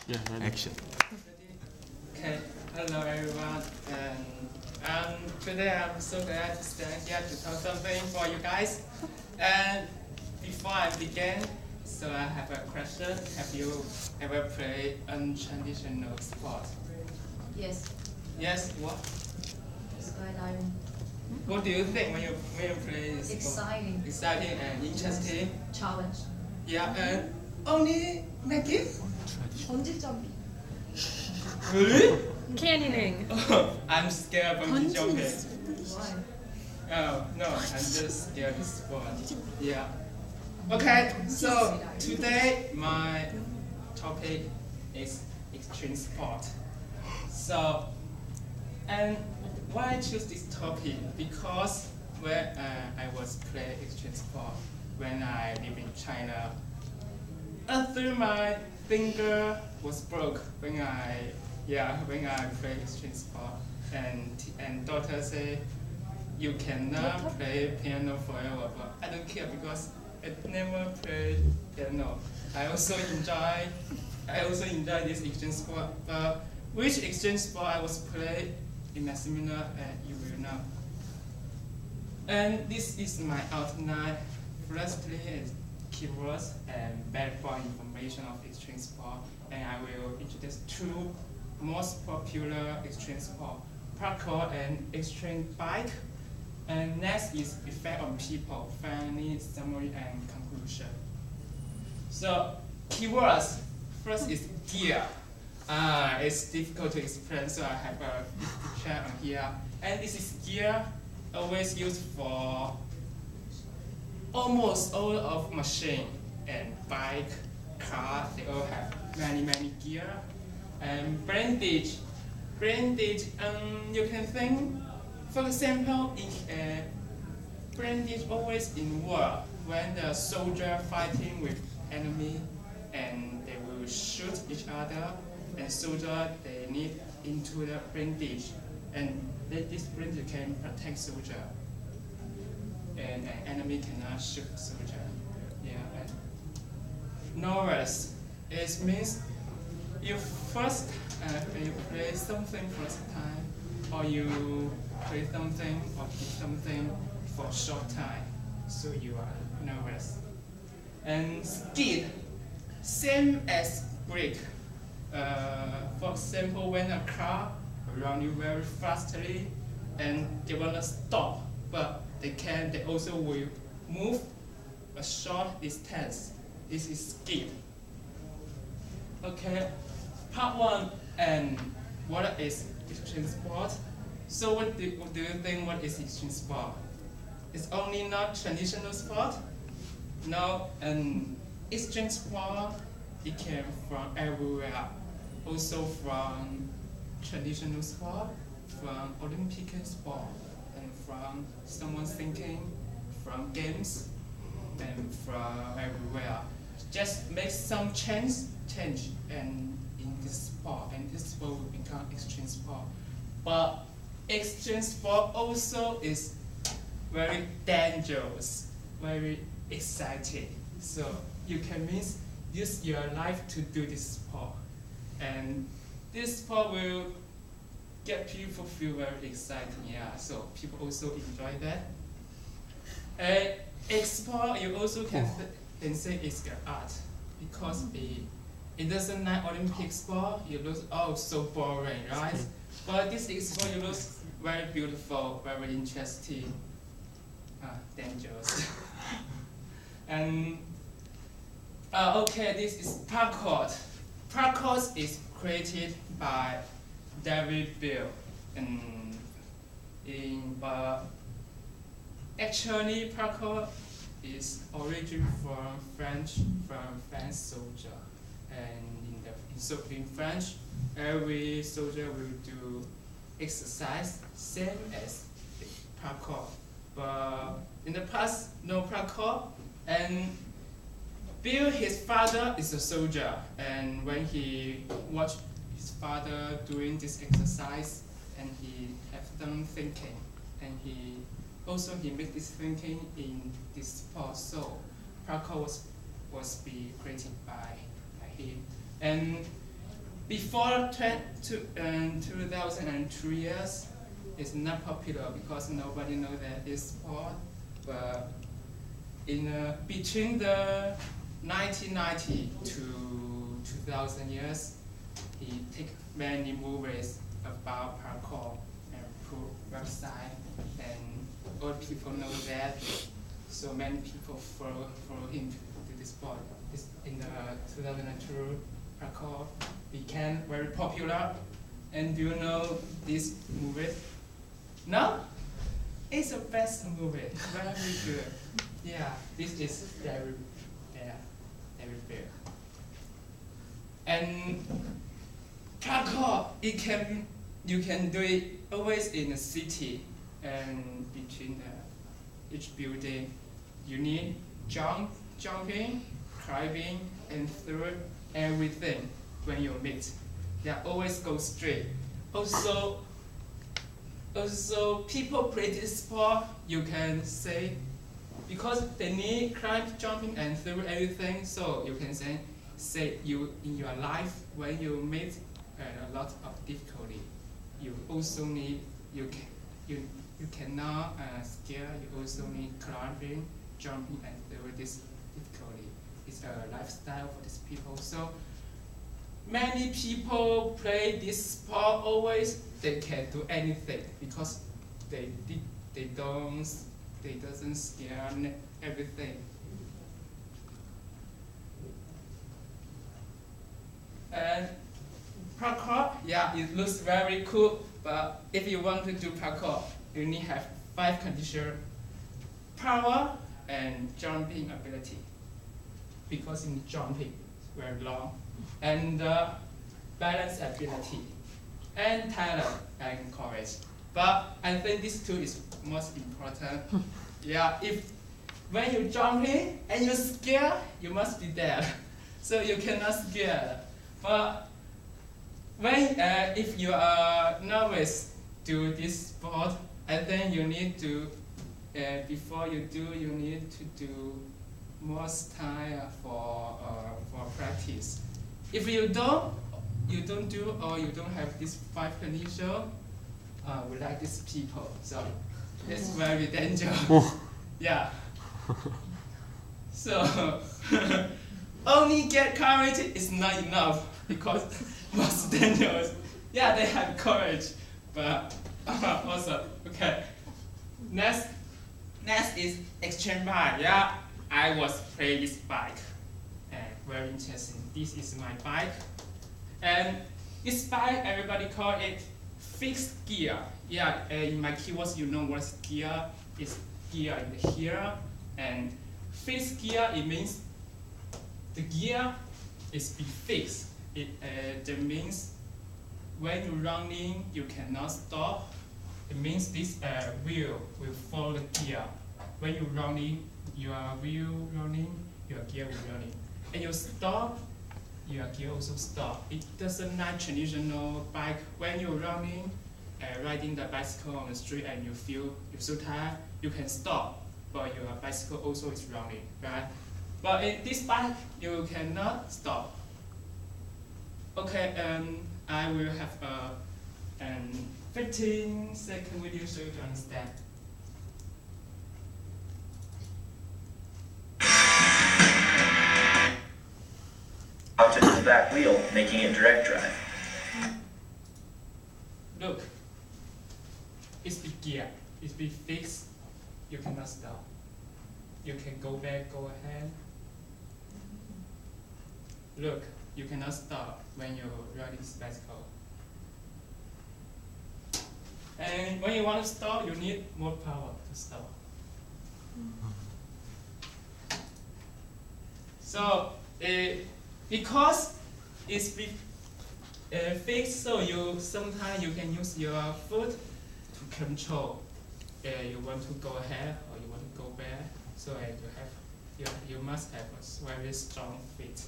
Yeah, ready. Action. Okay, hello everyone, and today I'm so glad to stand here to talk something for you guys. And before I begin, so I have a question. Have you ever played untraditional sport? Yes, Yes. What? skydiving. What do you think when you play sport? Exciting. Exciting and interesting. Challenge. Yeah, and only Maggie? 번지 점핑. Really? Canyoning. I'm scared of bungee jumping. Why? Oh, no, I'm just scared of sport. Yeah. Okay, so today my topic is extreme sport. So, and why I choose this topic? Because when I was playing extreme sport when I live in China, after my finger was broke when I play extreme sport, and doctor say you cannot play piano forever, but I don't care because I never played piano. I also enjoy this exchange sport. But which exchange sport I was played in my seminar, you will know. And this is my outline. Firstly is keywords and background information of extreme sport, and I will introduce two most popular extreme sport, parkour and extreme bike. And next is effect on people, finally summary and conclusion. So keywords, first is gear. It's difficult to explain, so I have a picture on here. And this is gear, always used for almost all of machine and bike, car, they all have many gear. And brandage, you can think, for example, brandage always in war when the soldier fighting with enemy and they will shoot each other, and soldier they need into the brandage, and this brandage can protect soldier, and an enemy cannot shoot soldier. Yeah. And novice, it means you first when you play something first time, or you play something or do something for a short time, so you are nervous. And skid, same as brake. For example, when a car around you very fastly and they wanna stop, but they also will move a short distance. This is skid. Okay, part one, and what is extreme sport? So what do you think, what is extreme sport? It's only not traditional sport? No, and extreme sport, it came from everywhere. Also from traditional sport, from Olympic sport, and from someone thinking, from games, and from everywhere. Just make some change, and in this sport, and this sport will become extreme sport. But extreme sport also is very dangerous, very exciting. So you can use your life to do this sport, and this sport will get people feel very exciting. Yeah, so people also enjoy that. Sport you also can say it's an art, because it doesn't like Olympic sport. You look so boring, right? But this sport you look very beautiful, very interesting, dangerous. And okay, this is parkour. Parkour is created by David Bill, but actually parkour is origin from French soldier, and in French, every soldier will do exercise same as parkour. But in the past, no parkour, and Bill, his father is a soldier, and when he watched his father doing this exercise, and he have some thinking, and he made this thinking in this sport. So parkour was be created by him, and before 2002 years, it's not popular because nobody knows that this sport. But between the 1990 to 2000 years, he take many movies about parkour and put website, and all people know that. So many people follow him to do this sport. In the 2002 parkour became very popular. And do you know this movie? No? It's the best movie. Very good. Yeah, this is very fair. And parkour, you can do it always in a city, and between each building, you need jumping, climbing, and through everything when you meet. Yeah, always go straight. Also, people play this sport, you can say, because they need climb, jumping, and through everything, so you can say you in your life, when you meet a lot of difficulty, you also need, you cannot scare, you also need climbing, jumping, and through this difficulty. It's a lifestyle for these people. So many people play this sport always, they can do anything because they doesn't scare everything. And parkour, yeah, it looks very cool, but if you want to do parkour, you need to have 5 conditions: power and jumping ability, because in jumping very long, and balance ability, and talent and courage. But I think these 2 is most important. Yeah, when you jumping and you're scared, you must be there. So you cannot scare. But if you are nervous to this sport, I think you need to, before you do, you need to do most time for practice. If you don't do, or you don't have this 5 conditions, we like these people, so it's very dangerous. Yeah. So only get courage is not enough, because most dangerous. Yeah, they have courage, but also okay. Next is extreme bike. Yeah, I was playing this bike, and very interesting. This is my bike, and this bike everybody call it fixed gear. Yeah, in my keywords you know what's gear. It's gear in the here, and fixed gear, it means the gear is be fixed. That means when you're running, you cannot stop. It means this wheel will follow the gear. When you're running, your wheel running, your gear will running. And you stop, your gear also stop. It doesn't like traditional bike. When you're running, riding the bicycle on the street, and you feel you're so tired, you can stop, but your bicycle also is running, right? But in this bike, you cannot stop. Okay, I will have a 15-second video so you can understand. Out into the back wheel, making it direct drive. Look, it's the gear. It's be fixed. You cannot stop. You can go back, go ahead. Look, you cannot stop when you're riding this bicycle. And when you want to stop, you need more power to stop. So, because it's fixed, so sometimes you can use your foot to control. You want to go ahead or you want to go back. So you must have a very strong feet.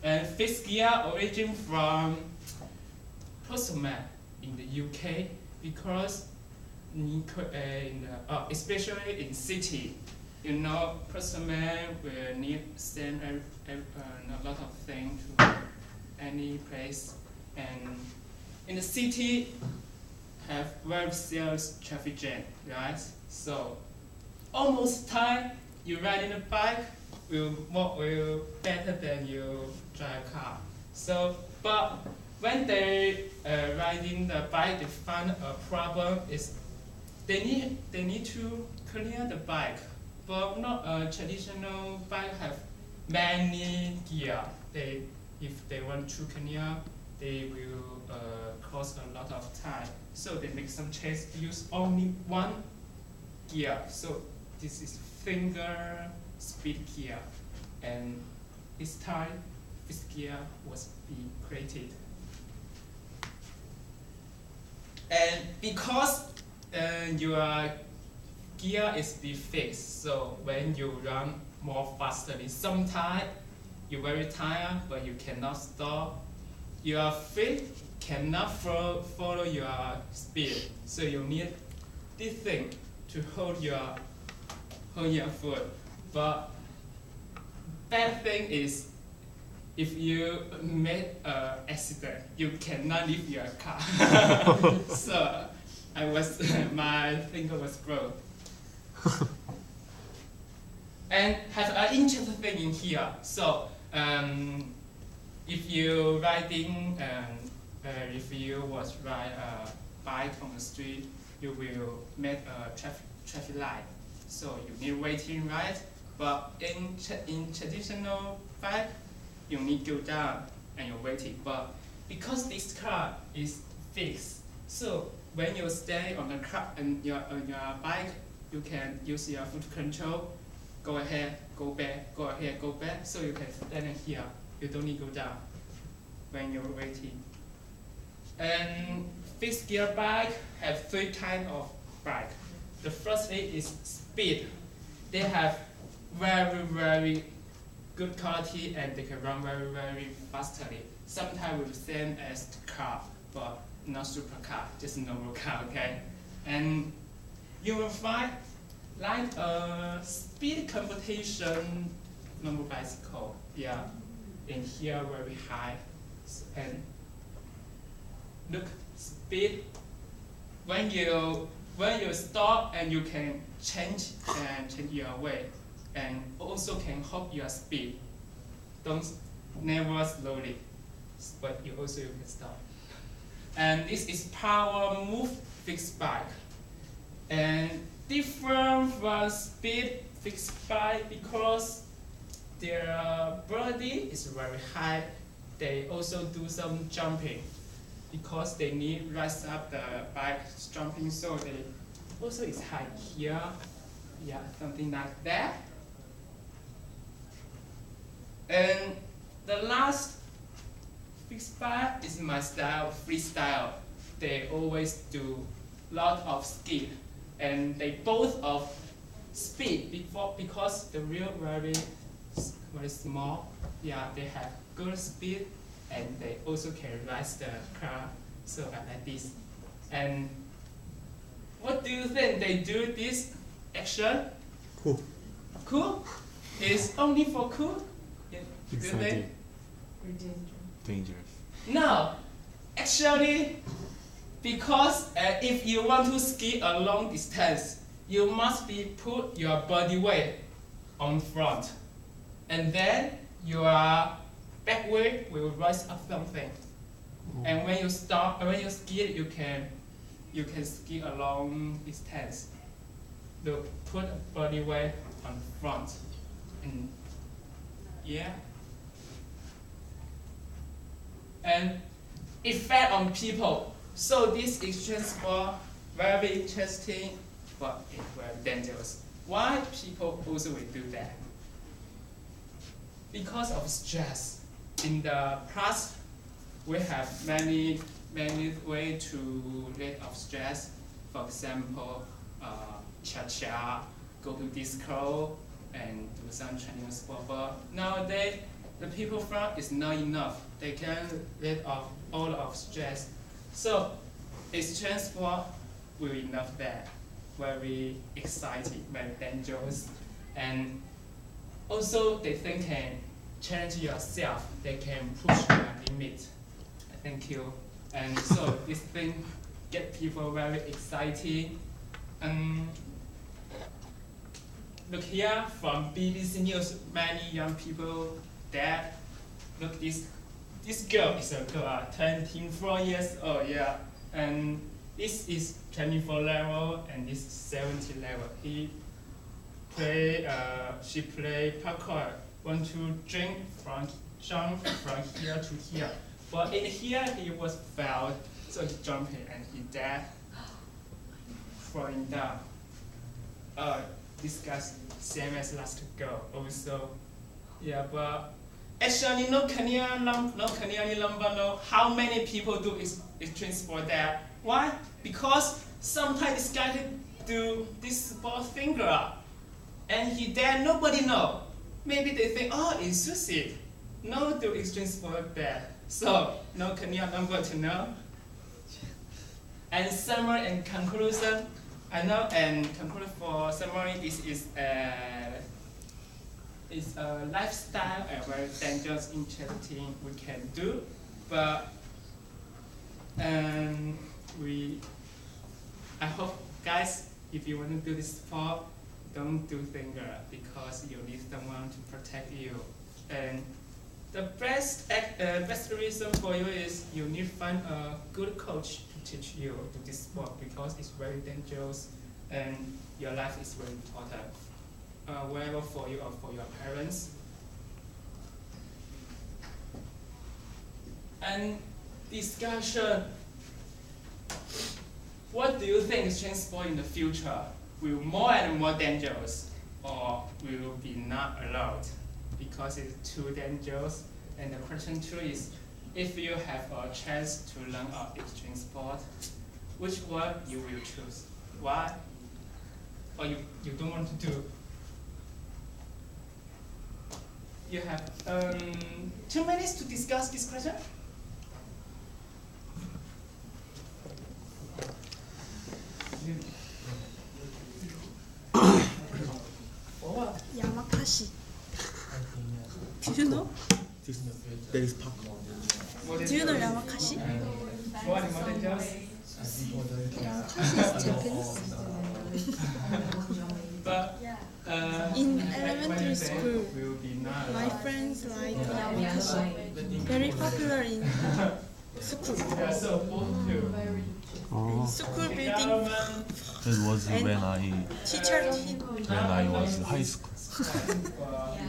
And fixed gear origin from Postman in the UK, because especially in city, you know, Postman will need send a lot of things to any place. And in the city, have very serious traffic jam, right? So almost time you riding a bike will better than you drive a car. So, but when they riding the bike, they find a problem is they need to clear the bike. But not a traditional bike have many gear. If they want to clear, they will cost a lot of time. So they make some change use only one gear. So this is finger speed gear, and this time this gear was be created. And because your gear is be fixed, so when you run more fastly, sometimes you're very tired, but you cannot stop. Your feet cannot follow your speed, so you need this thing to hold your foot. But bad thing is, if you make an accident, you cannot leave your car. So my finger was broke. And have an interesting thing in here. So if you riding, if you was ride a bike on the street, you will make a traffic light. So you need waiting, right? But in traditional bike, you need to go down and you're waiting. But because this car is fixed, so when you stay on the car and on your bike, you can use your foot control. Go ahead, go back, go ahead, go back. So you can stand here. You don't need to go down when you're waiting. And fixed gear bike have 3 kinds of bike. The first thing is speed. They have very, very good quality and they can run very, very fastly. Sometimes we same as the car, but not supercar, just normal car, okay? And you will find like a speed competition normal bicycle, yeah, in here very high. And look, speed, when you stop and you can change your way, and also can hold your speed. Don't never slowly, but you can stop. And this is power move fixed bike, and different from speed fixed bike because their body is very high. They also do some jumping because they need rise up the bike jumping, so they also is high here, yeah, something like that. And the last fixed bike is my style, freestyle. They always do lot of skill, and they both of speed because the wheel very small. Yeah, they have good speed, and they also can rise the car. So I like this. And what do you think they do this action? Cool. Cool? It's only for cool? Yeah. Do you think? Exciting. Very dangerous. Dangerous. No, actually, because if you want to ski a long distance, you must be put your body weight on front, and then your back weight will rise up something. And when you stop, when you ski, you can ski a long distance. Look, put body weight on front, and yeah. And effect on people. So this exchange sport very interesting, but it's very dangerous. Why people also will do that? Because of stress. In the past, we have many ways to rid of stress. For example, cha-cha, go to disco, and do some training sport. But nowadays, the people from is not enough. They can rid of all of stress. So exchange sport will enough there. Very exciting, very dangerous. And also they think can challenge yourself. They can push your limit. and kill. And so this thing get people very excited. Look here from BBC News, many young people dead. Look, this girl is a girl, 24 years old, yeah. And this is 24 level and this is 70 level. She play parkour, want to jump from here to here. But in here he was failed, so he jumped and he died, falling down. This guy's same as last girl also. Yeah, but actually no Kenyan number, no how many people do extreme sport there. Why? Because sometimes this guy can do this sport finger and he there nobody know. Maybe they think, oh, it's suicide. No do extreme sport there. So no Kenyan number to know. And summary and conclusion. I know, and conclude for summary, this is a lifestyle and very dangerous, interesting we can do, but I hope guys, if you want to do this sport, don't do finger because you need someone to protect you. And the best reason for you is you need to find a good coach to teach you to this sport because it's very dangerous and your life is very important, whether for you or for your parents. And discussion. What do you think extreme sport in the future will more and more dangerous or will be not allowed? Because it's too dangerous. And the question 2 is, if you have a chance to learn an extreme sport, which one you will choose? Why? Or you don't want to do? You have 2 minutes to discuss this question. Yamakasi. Do you know? There is park. Do you know Yamakasi? What is more dangerous? Yamakasi is Japanese. But In elementary school, will be not my friends like Yamakasi. Very popular in school. Yeah, so both two. Oh, School building, that was And- when teacher team. was high school.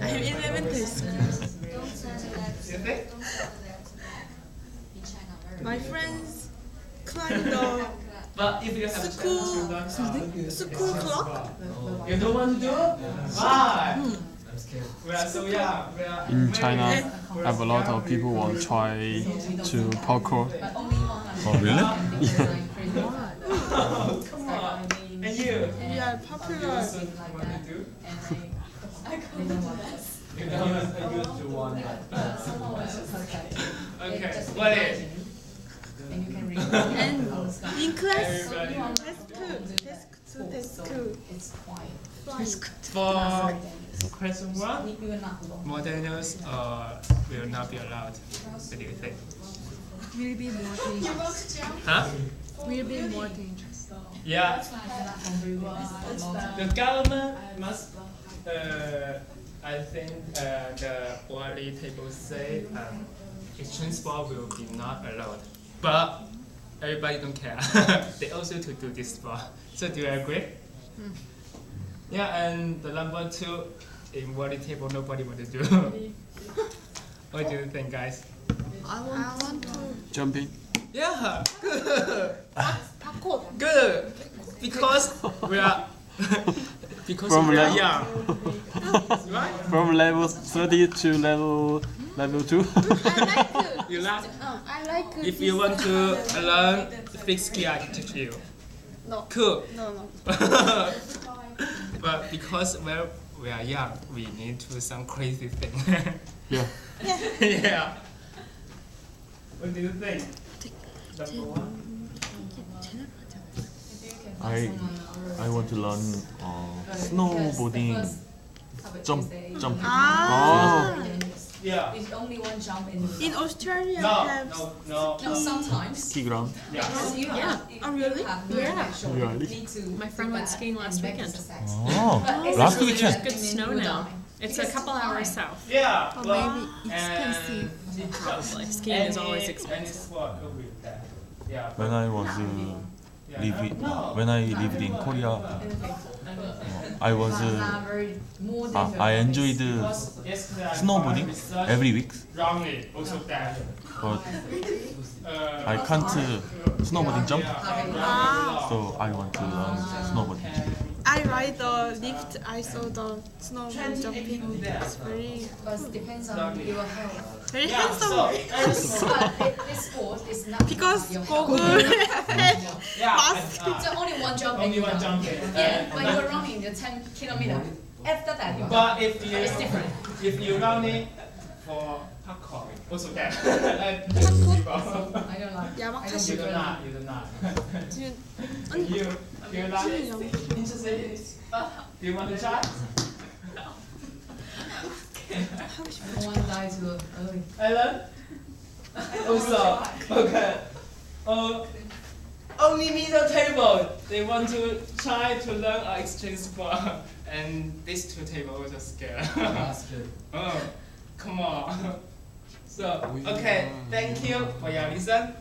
I'm in elementary school. You think? My friends climb the But if you have a chance to learn school clock. you don't want to do? Why? We are so young. We are In very China, young. have a lot of people want to try to parkour. Oh, really? Oh, come on. And you? We are You popular. also want to do? You don't want to want that. Okay, what is? And in class, Everybody. desk. For question 1, more dangerous or will not be allowed? What do you think? Will be more dangerous. Huh? Will be more dangerous. Yeah. The government must, I think the early table say extreme sport will be not allowed. But everybody don't care. They also to do this sport. So do you agree? Yeah, and the number 2, in early table nobody want to do. What do you think, guys? I want to. Jumping. Yeah, good. Good. Because we are From we are level- young. Right? From level 30 to level 2. You like? I like If you want to learn fixed skill, I can teach you. No. Cool. No. But because we are young, we need to do some crazy thing. Yeah. Yeah. What do you think? Number 1. I want to learn snowboarding, jump. Ah. Yeah. It's only one jump in the In Australia, No, have no. No, sometimes. ski ground. Yeah. Because you have, Oh, really? Really? Need to My friend went skiing last weekend. Oh, last weekend. Good snow now. It's a couple hours south. Yeah. or well, maybe expensive. Probably. Skiing is always Any expensive. sport with that. Yeah. When I was when I lived in Korea, I was I enjoyed Because yesterday I snowboarding found research every week, wrongly also that. but I can't snowboarding jump, so I want to learn snowboarding. I ride the lift. I saw the snowboard jumping. It's very, Because depends on your health. very Yeah, so, handsome. But this sport is not Because about your Google health. had yeah, So only one jump. only one jumping. Yeah, but you're running the 10 kilometers. After that, you But if you it's different. if you running for parkour, also can. I don't like. 야막 I don't You 타시고. do not. You do not. You not interested in this? Do you want to try? One die too early. Ellen? Also, okay. Only middle table. They want to try to learn an exchange sport, and these two tables are scared. Oh, come on. So, okay. Thank you for your listen.